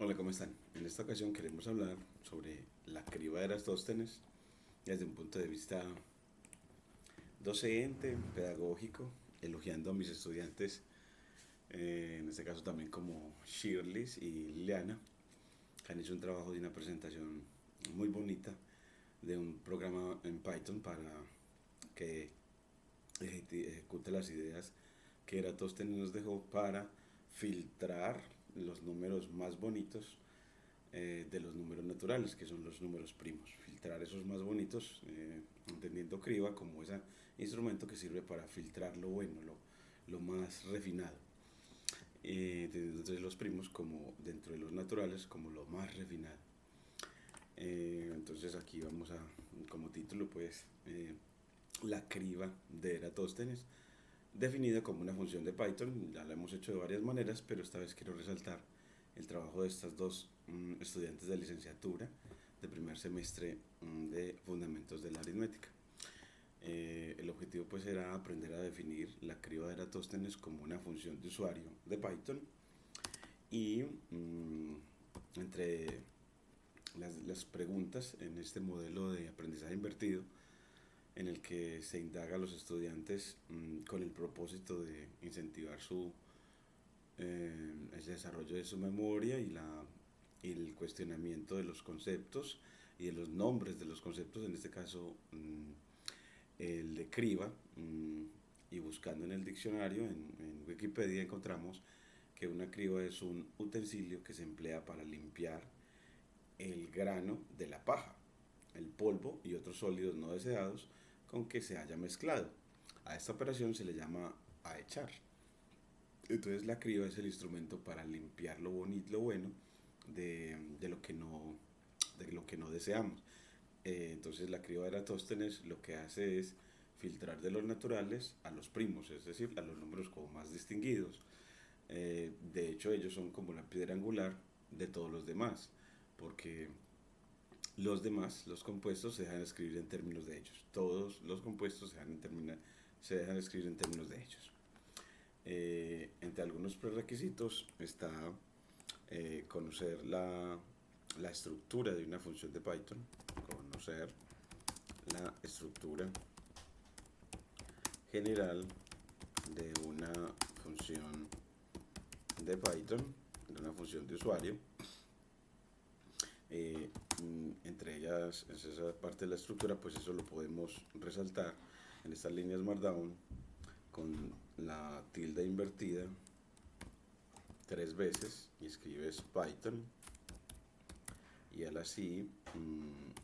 Hola, ¿cómo están? En esta ocasión queremos hablar sobre la criba de Eratóstenes desde un punto de vista docente, pedagógico, elogiando a mis estudiantes, en este caso también como Shirley y Liliana, que han hecho un trabajo de una presentación muy bonita de un programa en Python para que ejecute las ideas que Eratóstenes nos dejó para filtrar los números más bonitos de los números naturales, que son los números primos. Filtrar esos más bonitos, entendiendo criba como ese instrumento que sirve para filtrar lo bueno, lo más refinado. Entonces los primos como dentro de los naturales como lo más refinado. Entonces aquí vamos a, como título, pues, la criba de Eratóstenes, definida como una función de Python. Ya la hemos hecho de varias maneras, pero esta vez quiero resaltar el trabajo de estas dos estudiantes de licenciatura de primer semestre de Fundamentos de la Aritmética. El objetivo pues era aprender a definir la criba de Eratóstenes como una función de usuario de Python y entre las preguntas en este modelo de aprendizaje invertido en el que se indaga a los estudiantes con el propósito de incentivar el desarrollo de su memoria y el cuestionamiento de los conceptos y de los nombres de los conceptos, en este caso el de criba, y buscando en el diccionario, en Wikipedia, encontramos que una criba es un utensilio que se emplea para limpiar el grano de la paja, el polvo y otros sólidos no deseados con que se haya mezclado. A esta operación se le llama aechar. Entonces la criba es el instrumento para limpiar lo bonito, lo bueno de lo que no deseamos. Entonces la criba de Eratóstenes lo que hace es filtrar de los naturales a los primos, es decir, a los números como más distinguidos. De hecho, ellos son como la piedra angular de todos los demás, porque los demás, los compuestos, se dejan escribir en términos de ellos. Todos los compuestos se dejan escribir en términos de ellos. Entre algunos prerequisitos está conocer la estructura de una función de Python, conocer la estructura general de una función de Python, de una función de usuario. Entre ellas, esa parte de la estructura, pues eso lo podemos resaltar en estas líneas Markdown con la tilde invertida 3 veces y escribes Python y al así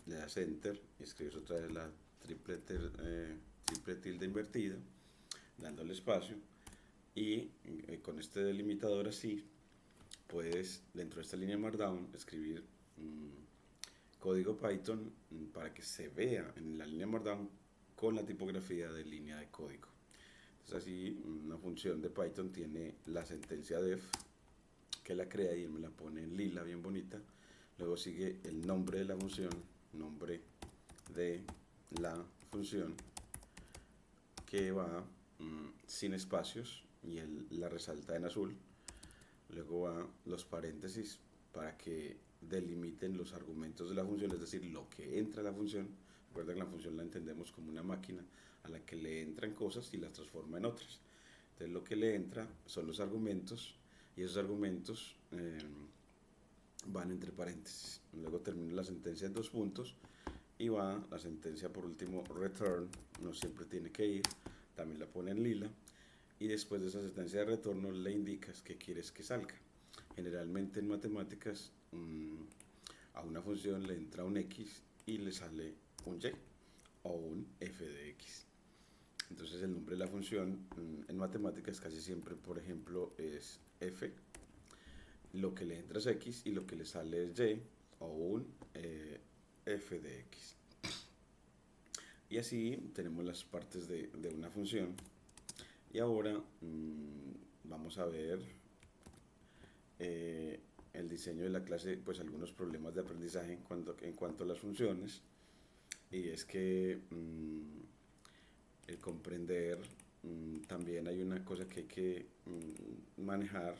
le das enter y escribes otra vez la triple tilde invertida dándole espacio y con este delimitador así puedes dentro de esta línea Markdown escribir código Python para que se vea en la línea Markdown con la tipografía de línea de código. Entonces así una función de Python tiene la sentencia def que la crea y me la pone en lila bien bonita. Luego sigue el nombre de la función, nombre de la función que va sin espacios y él la resalta en azul. Luego va los paréntesis para que delimiten los argumentos de la función, es decir, lo que entra a la función. Recuerda que la función la entendemos como una máquina a la que le entran cosas y las transforma en otras. Entonces lo que le entra son los argumentos y esos argumentos van entre paréntesis. Luego termina la sentencia en 2 puntos y va la sentencia por último return, no siempre tiene que ir, también la pone en lila y después de esa sentencia de retorno le indicas que quieres que salga. Generalmente en matemáticas a una función le entra un x y le sale un y o un f de x. Entonces el nombre de la función en matemáticas casi siempre, por ejemplo, es f, lo que le entra es x y lo que le sale es y o un f de x. Y así tenemos las partes de una función. Y ahora vamos a ver el diseño de la clase, pues algunos problemas de aprendizaje en cuanto a las funciones. Y es que el comprender, también hay una cosa que hay que manejar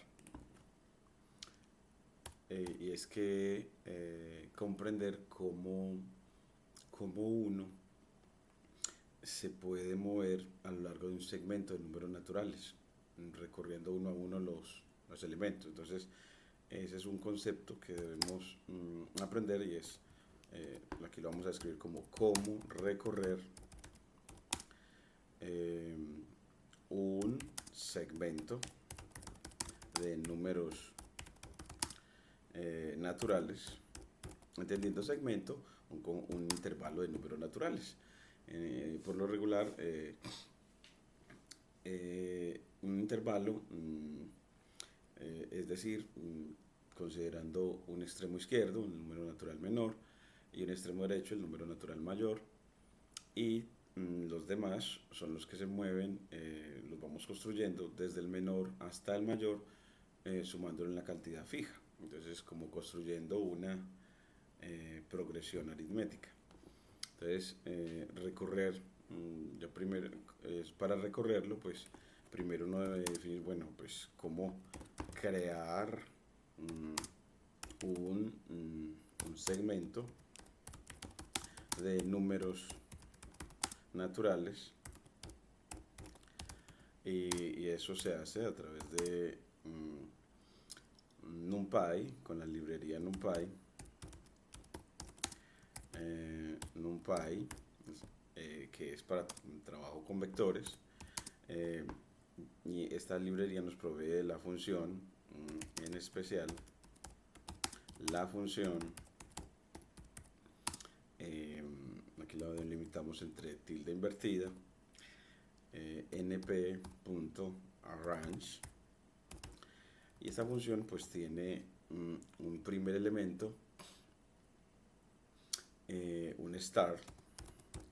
y es que comprender cómo uno se puede mover a lo largo de un segmento de números naturales, recorriendo uno a uno los elementos. Entonces, ese es un concepto que debemos aprender y es, aquí lo vamos a escribir como cómo recorrer un segmento de números naturales, entendiendo segmento un intervalo de números naturales. Por lo regular, un intervalo, es decir, considerando un extremo izquierdo, un número natural menor, y un extremo derecho, el número natural mayor, y los demás son los que se mueven, los vamos construyendo desde el menor hasta el mayor, sumándolo en la cantidad fija. Entonces, como construyendo una progresión aritmética. Entonces, recorrer, ya primero, para recorrerlo, pues primero uno debe definir, bueno, pues cómo crear un segmento de números naturales, y eso se hace a través de NumPy, con la librería NumPy. NumPy, que es para trabajo con vectores, y esta librería nos provee la función, en especial la función, aquí la delimitamos entre tilde invertida, np.arrange, y esta función pues tiene un primer elemento, un start,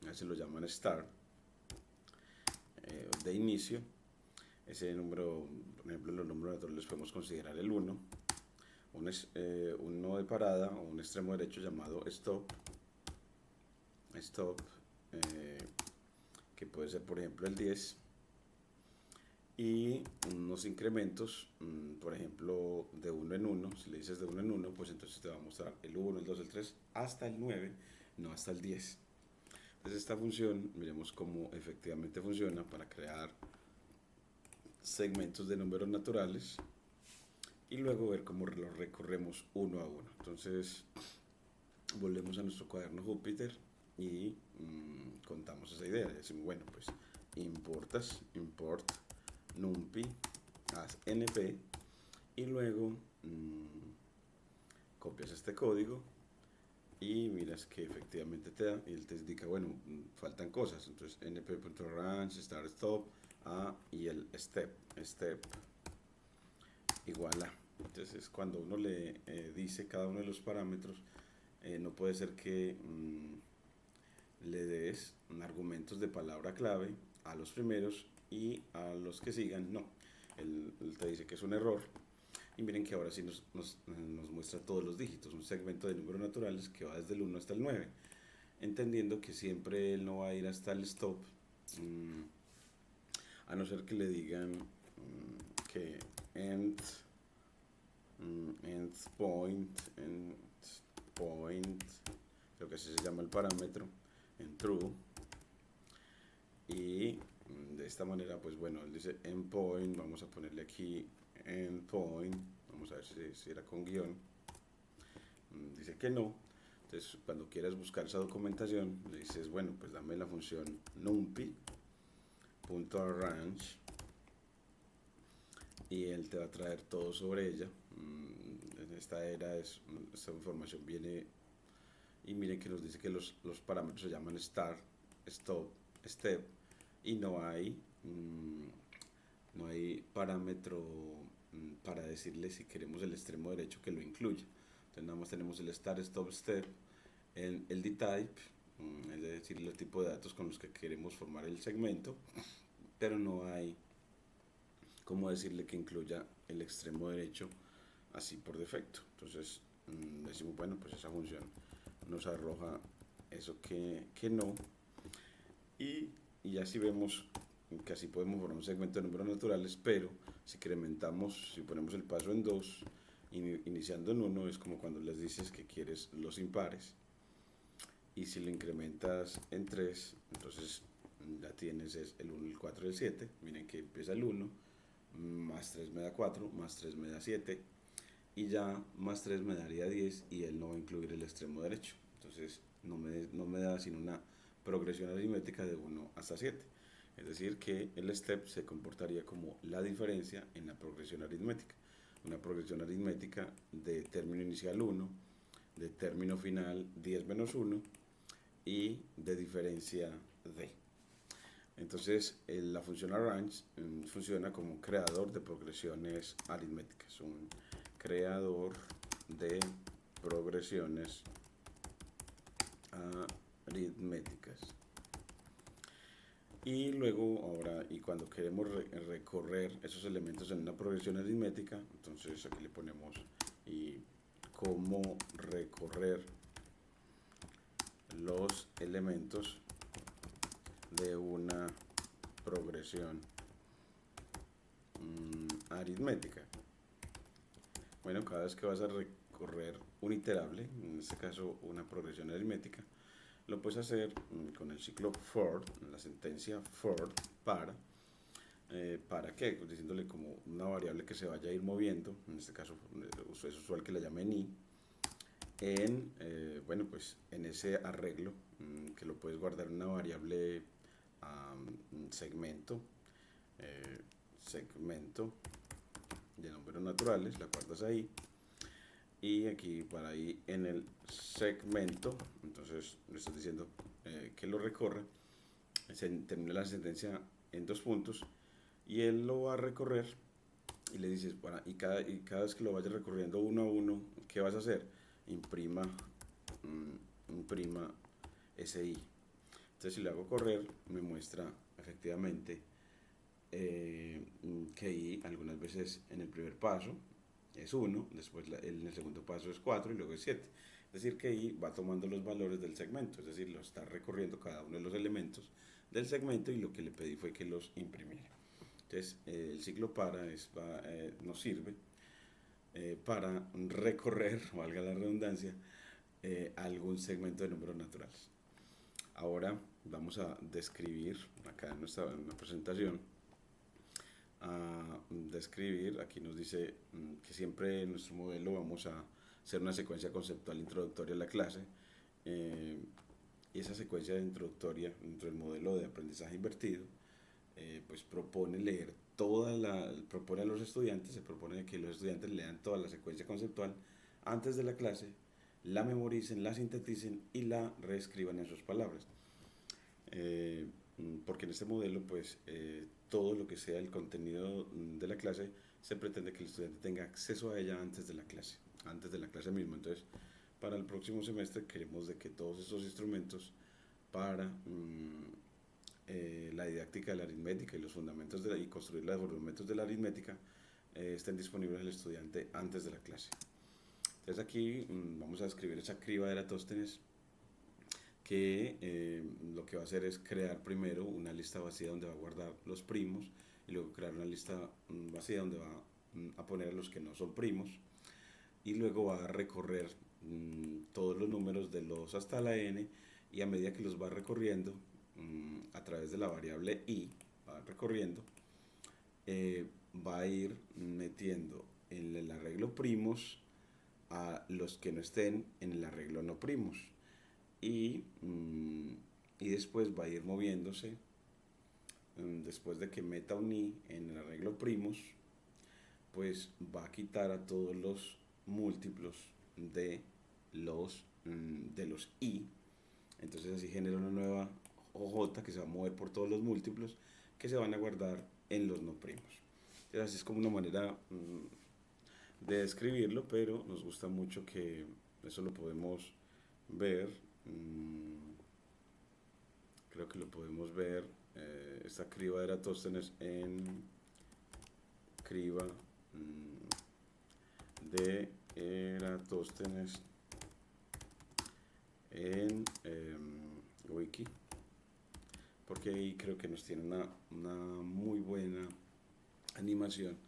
así lo llaman start, de inicio. Ese número, por ejemplo, los números naturales podemos considerar el 1, un nodo de parada o un extremo derecho llamado stop, que puede ser por ejemplo el 10, y unos incrementos, por ejemplo de 1 en 1. Si le dices de 1 en 1, pues entonces te va a mostrar el 1, el 2, el 3, hasta el 9, no hasta el 10. Entonces esta función, miremos cómo efectivamente funciona para crear segmentos de números naturales y luego ver cómo los recorremos uno a uno. Entonces volvemos a nuestro cuaderno Júpiter y contamos esa idea. Decimos, bueno, pues import numpy as np, y luego copias este código y miras que efectivamente te da, y él te indica, bueno, faltan cosas. Entonces np.range, start, stop, y el step igual a. Entonces cuando uno le dice cada uno de los parámetros, no puede ser que le des argumentos de palabra clave a los primeros y a los que sigan no. Él te dice que es un error, y miren que ahora sí nos muestra todos los dígitos, un segmento de números naturales que va desde el 1 hasta el 9, entendiendo que siempre él no va a ir hasta el stop, a no ser que le digan que end point, creo que así se llama el parámetro, en true, y de esta manera, pues bueno, él dice endpoint, vamos a ponerle aquí endpoint, vamos a ver si era con guión, dice que no. Entonces cuando quieras buscar esa documentación le dices, bueno, pues dame la función numpy.arrange, y él te va a traer todo sobre ella. En esta esta información viene, y miren que nos dice que los parámetros se llaman start, stop, step, y no hay parámetro para decirle si queremos el extremo derecho que lo incluya. Entonces nada más tenemos el start, stop, step, el dtype, es decir, el tipo de datos con los que queremos formar el segmento, pero no hay cómo decirle que incluya el extremo derecho así por defecto. Entonces decimos, bueno, pues esa función nos arroja eso que no, y así vemos que así podemos formar un segmento de números naturales, pero si incrementamos, si ponemos el paso en 2, iniciando en 1 es como cuando les dices que quieres los impares, y si lo incrementas en 3, entonces ya tienes el 1, el 4 y el 7. Miren que empieza el 1, más 3 me da 4, más 3 me da 7, y ya más 3 me daría 10, y él no va a incluir el extremo derecho. Entonces no me da sino una progresión aritmética de 1 hasta 7. Es decir, que el step se comportaría como la diferencia en la progresión aritmética. Una progresión aritmética de término inicial 1, de término final 10 menos 1 y de diferencia d. Entonces, la función arrange funciona como un creador de progresiones aritméticas, un creador de progresiones aritméticas. Y luego, ahora, y cuando queremos recorrer esos elementos en una progresión aritmética, entonces aquí le ponemos y cómo recorrer los elementos de una progresión aritmética. Bueno, cada vez que vas a recorrer un iterable, en este caso una progresión aritmética, lo puedes hacer con el ciclo for, la sentencia for ¿para qué? Pues diciéndole como una variable que se vaya a ir moviendo, en este caso es usual que la llamen i, bueno, pues en ese arreglo que lo puedes guardar en una variable segmento de números naturales, la guardas ahí, y aquí para ahí en el segmento, entonces le estás diciendo que lo recorra, se termina la sentencia en 2 puntos, y él lo va a recorrer, y le dices, bueno, y cada vez que lo vayas recorriendo uno a uno, ¿qué vas a hacer? Imprima SI. Entonces si le hago correr, me muestra efectivamente que I algunas veces en el primer paso es 1, después en el segundo paso es 4 y luego es 7. Es decir, que I va tomando los valores del segmento, es decir, lo está recorriendo cada uno de los elementos del segmento, y lo que le pedí fue que los imprimiera. Entonces, el ciclo nos sirve para recorrer, valga la redundancia, algún segmento de números naturales. Ahora vamos a describir, acá en nuestra presentación, a describir, aquí nos dice que siempre en nuestro modelo vamos a hacer una secuencia conceptual introductoria a la clase, y esa secuencia introductoria dentro del modelo de aprendizaje invertido pues propone leer propone a los estudiantes, se propone que los estudiantes lean toda la secuencia conceptual antes de la clase, la memoricen, la sinteticen y la reescriban en sus palabras. Porque en este modelo, pues, todo lo que sea el contenido de la clase, se pretende que el estudiante tenga acceso a ella antes de la clase misma. Entonces, para el próximo semestre queremos de que todos estos instrumentos para la didáctica de la aritmética y los fundamentos y construir los fundamentos de la aritmética estén disponibles al estudiante antes de la clase. Entonces aquí vamos a describir esa criba de Eratóstenes, que lo que va a hacer es crear primero una lista vacía donde va a guardar los primos, y luego crear una lista vacía donde va a poner a los que no son primos, y luego va a recorrer todos los números de los hasta la n, y a medida que los va recorriendo a través de la variable i, va recorriendo, va a ir metiendo en el arreglo primos a los que no estén en el arreglo no primos, y después va a ir moviéndose después de que meta un i en el arreglo primos, pues va a quitar a todos los múltiplos de los i. Entonces así genera una nueva OJ que se va a mover por todos los múltiplos que se van a guardar en los no primos. Entonces así es como una manera de describirlo, pero nos gusta mucho que eso lo podemos ver. Creo que lo podemos ver, esta criba de Eratóstenes en criba de Eratóstenes en wiki, porque ahí creo que nos tiene una muy buena animación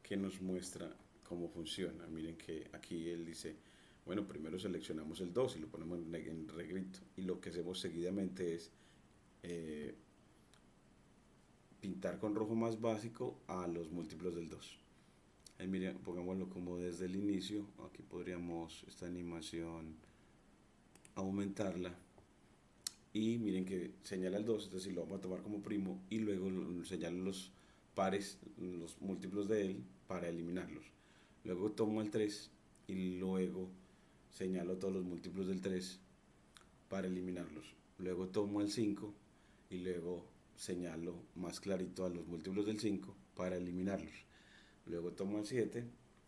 que nos muestra cómo funciona. Miren que aquí él dice, bueno, primero seleccionamos el 2 y lo ponemos en negrito. Y lo que hacemos seguidamente es eh, pintar con rojo más básico a los múltiplos del 2. Ahí miren, pongámoslo como desde el inicio. Aquí podríamos esta animación aumentarla. Y miren que señala el 2, es decir, lo vamos a tomar como primo y luego señala los pares, los múltiplos de él para eliminarlos. Luego tomo el 3 y luego señalo todos los múltiplos del 3 para eliminarlos. Luego tomo el 5 y luego señalo más clarito a los múltiplos del 5 para eliminarlos. Luego tomo el 7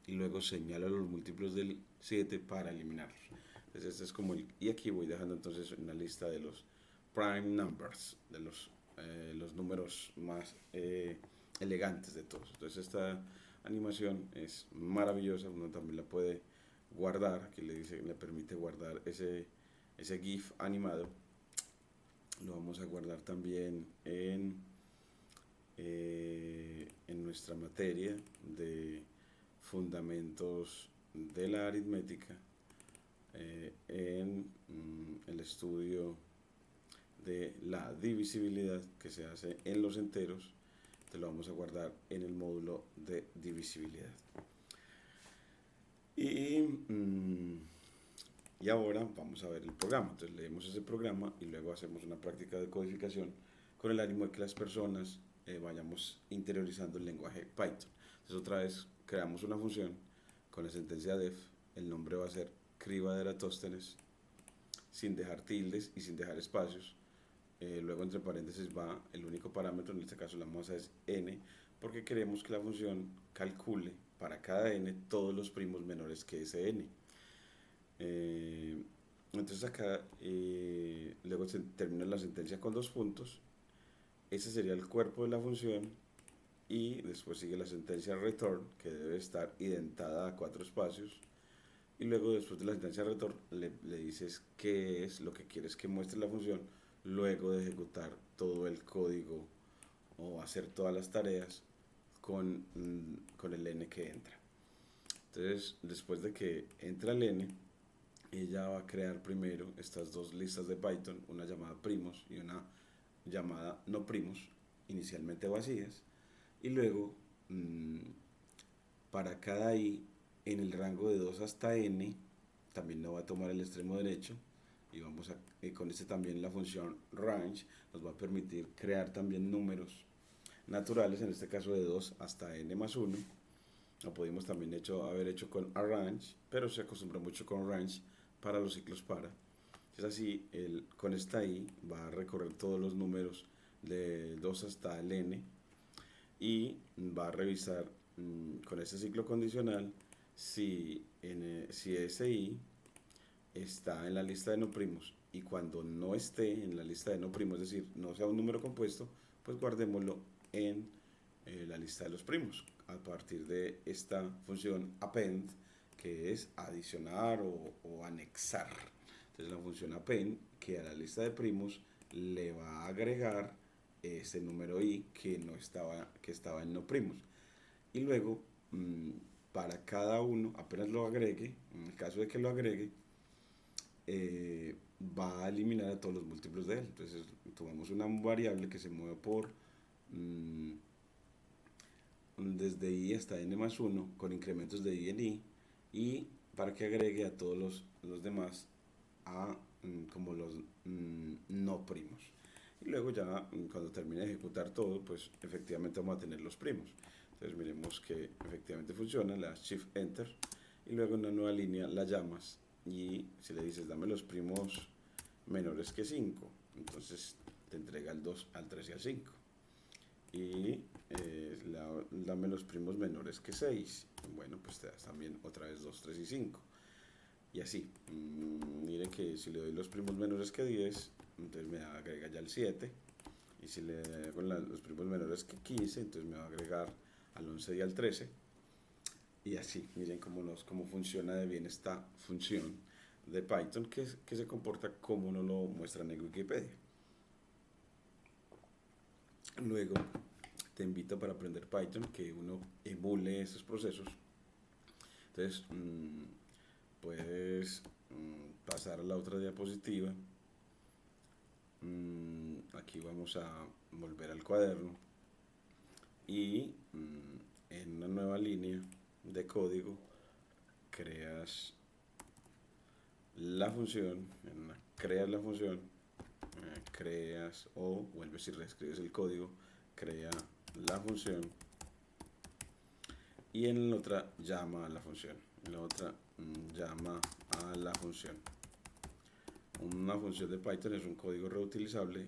y luego señalo los múltiplos del 7 para eliminarlos. Entonces este es como el, y aquí voy dejando entonces una lista de los prime numbers, de los números más elegantes de todos. Entonces esta animación es maravillosa, uno también la puede guardar, aquí le dice, le permite guardar ese GIF animado. Lo vamos a guardar también en nuestra materia de fundamentos de la aritmética, en el estudio de la divisibilidad que se hace en los enteros. Te lo vamos a guardar en el módulo de divisibilidad. Y ahora vamos a ver el programa. Entonces leemos ese programa y luego hacemos una práctica de codificación con el ánimo de que las personas vayamos interiorizando el lenguaje Python. Entonces otra vez creamos una función con la sentencia def. El nombre va a ser criba de Eratóstenes, sin dejar tildes y sin dejar espacios. Luego entre paréntesis va el único parámetro, en este caso la muestra es n, porque queremos que la función calcule para cada n todos los primos menores que ese n. Entonces acá luego se termina la sentencia con dos puntos. Ese sería el cuerpo de la función y después sigue la sentencia return, que debe estar identada a 4 espacios, y luego después de la sentencia return le dices qué es lo que quieres que muestre la función luego de ejecutar todo el código o hacer todas las tareas con el n que entra. Entonces después de que entra el n, ella va a crear primero estas dos listas de Python, una llamada primos y una llamada no primos, inicialmente vacías, y luego para cada i en el rango de 2 hasta n, también lo va a tomar el extremo derecho, y vamos a, con este también la función range nos va a permitir crear también números naturales, en este caso de 2 hasta n más 1. Lo pudimos también haber hecho con arrange, pero se acostumbra mucho con range para los ciclos para. Es así, con esta i va a recorrer todos los números de 2 hasta el n y va a revisar con este ciclo condicional si ese i está en la lista de no primos, y cuando no esté en la lista de no primos, es decir, no sea un número compuesto, pues guardémoslo en la lista de los primos a partir de esta función append, que es adicionar o anexar. Entonces la función append, que a la lista de primos le va a agregar ese número i que estaba en no primos, y luego para cada uno, apenas lo agregue, en el caso de que lo agregue, va a eliminar a todos los múltiplos de él. Entonces tomamos una variable que se mueve por desde i hasta n más 1 con incrementos de i en i, y para que agregue a todos los demás como los no primos. Y luego ya cuando termine de ejecutar todo, pues efectivamente vamos a tener los primos. Entonces miremos que efectivamente funciona, le das Shift Enter y luego en una nueva línea la llamas, y si le dices dame los primos menores que 5, entonces te entrega el 2, al 3 y al 5. Y dame los primos menores que 6. Bueno, pues te das también otra vez 2, 3 y 5. Y así. Miren que si le doy los primos menores que 10, entonces me agrega ya el 7. Y si le hago los primos menores que 15, entonces me va a agregar al 11 y al 13. Y así, miren cómo funciona de bien esta función de Python que se comporta como nos lo muestra en Wikipedia. Luego te invito para aprender Python que uno emule estos procesos Entonces, puedes pasar a la otra diapositiva. Aquí vamos a volver al cuaderno y en una nueva línea de código creas la función, creas la función, creas o vuelves y reescribes el código, crea la función y en la otra llama a la función, en la otra llama a la función. Una función de Python es un código reutilizable,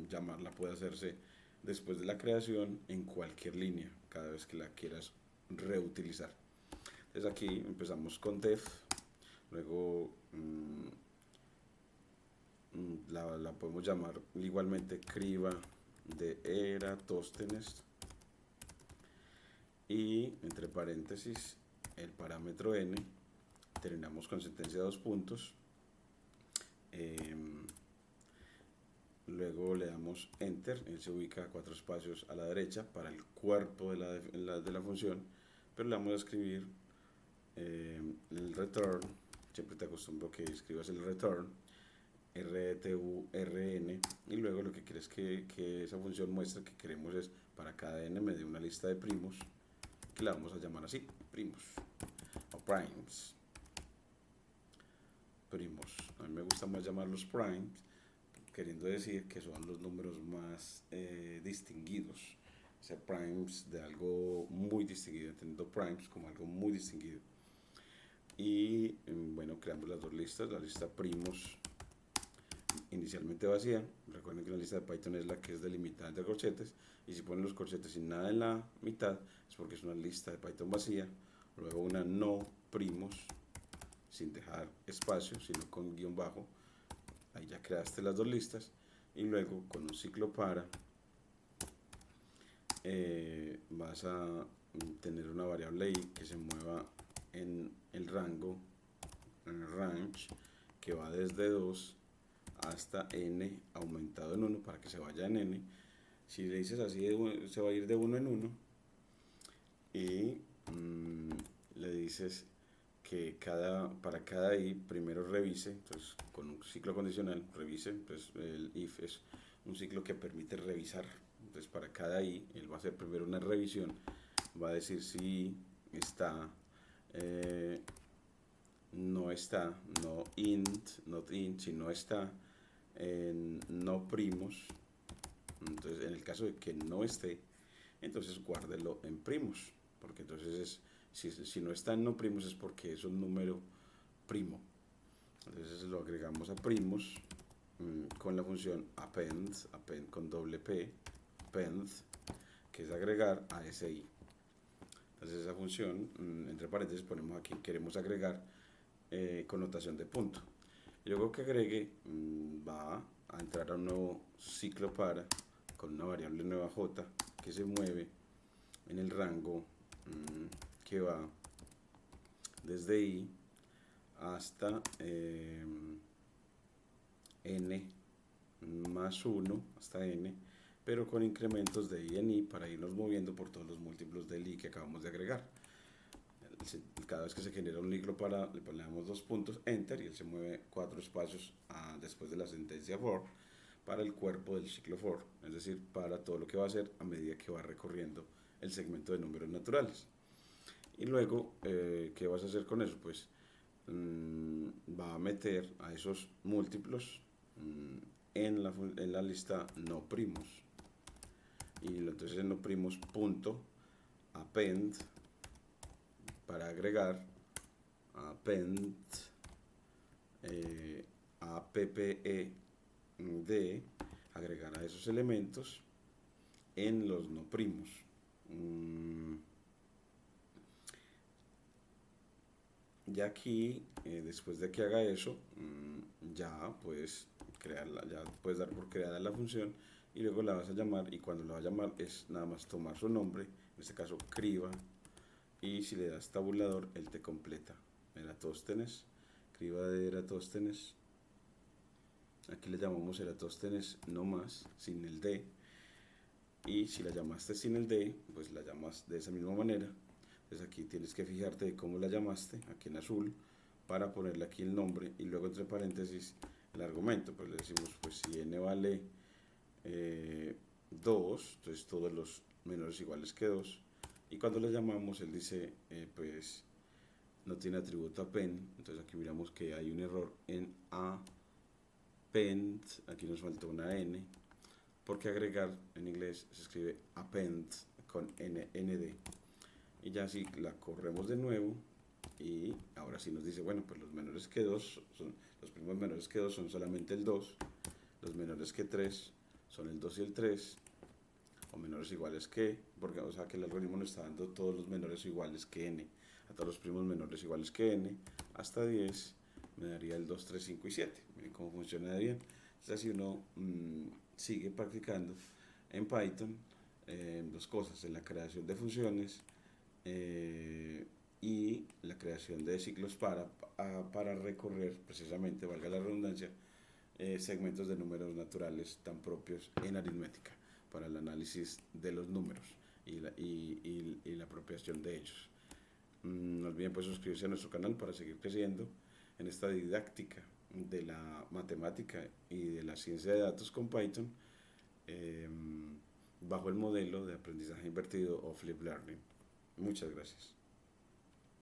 llamarla puede hacerse después de la creación en cualquier línea, cada vez que la quieras reutilizar. Entonces aquí empezamos con def, luego la podemos llamar igualmente criba de Eratóstenes y entre paréntesis el parámetro n, terminamos con sentencia de 2 puntos. Luego le damos enter, él se ubica 4 espacios a la derecha para el cuerpo de la función, pero le vamos a escribir el return, siempre te acostumbro que escribas el return, RTURN, y luego lo que quieres que esa función muestre que queremos es para cada n me dé una lista de primos, que la vamos a llamar así, primos o primes. A mí me gusta más llamarlos primes, queriendo decir que son los números más distinguidos, ser primes de algo muy distinguido, entendiendo primes como algo muy distinguido. Y bueno, creamos las dos listas, la lista primos inicialmente vacía. Recuerden que la lista de Python es la que es delimitada entre corchetes, y si ponen los corchetes sin nada en la mitad es porque es una lista de Python vacía. Luego una no primos sin dejar espacio, sino con guión bajo, ahí ya creaste las dos listas. Y luego con un ciclo para vas a tener una variable ahí que se mueva en el rango, en el range, que va desde 2 hasta n aumentado en 1 para que se vaya en n. Si le dices así, se va a ir de 1 en 1. Y le dices que para cada i primero revise, entonces con un ciclo condicional revise, entonces el if es un ciclo que permite revisar, entonces para cada i él va a hacer primero una revisión, va a decir si está, no está, no int, not int, si no está en no primos, entonces en el caso de que no esté, entonces guárdelo en primos, porque entonces si no está en no primos es porque es un número primo. Entonces lo agregamos a primos con la función append con doble p, append, que es agregar a ese i. Entonces esa función, entre paréntesis ponemos aquí, queremos agregar connotación de punto. Y luego que agregue va a entrar a un nuevo ciclo para con una variable nueva j que se mueve en el rango que va desde i hasta n más 1 hasta n, pero con incrementos de i en i para irnos moviendo por todos los múltiplos del i que acabamos de agregar. Cada vez que se genera un ciclo para, le ponemos 2 puntos, enter, y él se mueve 4 espacios después de la sentencia for para el cuerpo del ciclo for, es decir, para todo lo que va a hacer a medida que va recorriendo el segmento de números naturales. Y luego, ¿qué vas a hacer con eso? Pues va a meter a esos múltiplos en la lista no primos. Y entonces en no primos punto append para agregar, append append, agregar a esos elementos en los no primos. Ya aquí, después de que haga eso, ya puedes crearla, ya puedes dar por creada la función y luego la vas a llamar, y cuando la vas a llamar es nada más tomar su nombre, en este caso criba, y si le das tabulador él te completa Eratóstenes, criba de Eratóstenes. Aquí le llamamos Eratóstenes no más, sin el d, y si la llamaste sin el d, pues la llamas de esa misma manera. Entonces aquí tienes que fijarte de cómo la llamaste, aquí en azul, para ponerle aquí el nombre y luego entre paréntesis el argumento. Pues le decimos, pues si n vale 2, entonces todos los menores iguales que 2. Y cuando le llamamos, él dice, pues no tiene atributo append. Entonces aquí miramos que hay un error en append. Aquí nos falta una n. Porque agregar en inglés se escribe append con nd. Y ya si la corremos de nuevo, y ahora sí nos dice, bueno, pues los menores que 2 son, los primos menores que 2 son solamente el 2, los menores que 3 son el 2 y el 3, o menores iguales que, porque, o sea que el algoritmo nos está dando todos los menores iguales que n, a todos los primos menores iguales que n, hasta 10 me daría el 2, 3, 5 y 7. Miren cómo funciona de bien. Entonces, si uno sigue practicando en Python, dos cosas, en la creación de funciones y la creación de ciclos para recorrer, precisamente, valga la redundancia, segmentos de números naturales tan propios en aritmética para el análisis de los números y la apropiación de ellos. No olviden pues suscribirse a nuestro canal para seguir creciendo en esta didáctica de la matemática y de la ciencia de datos con Python, bajo el modelo de aprendizaje invertido o Flip Learning. Muchas gracias.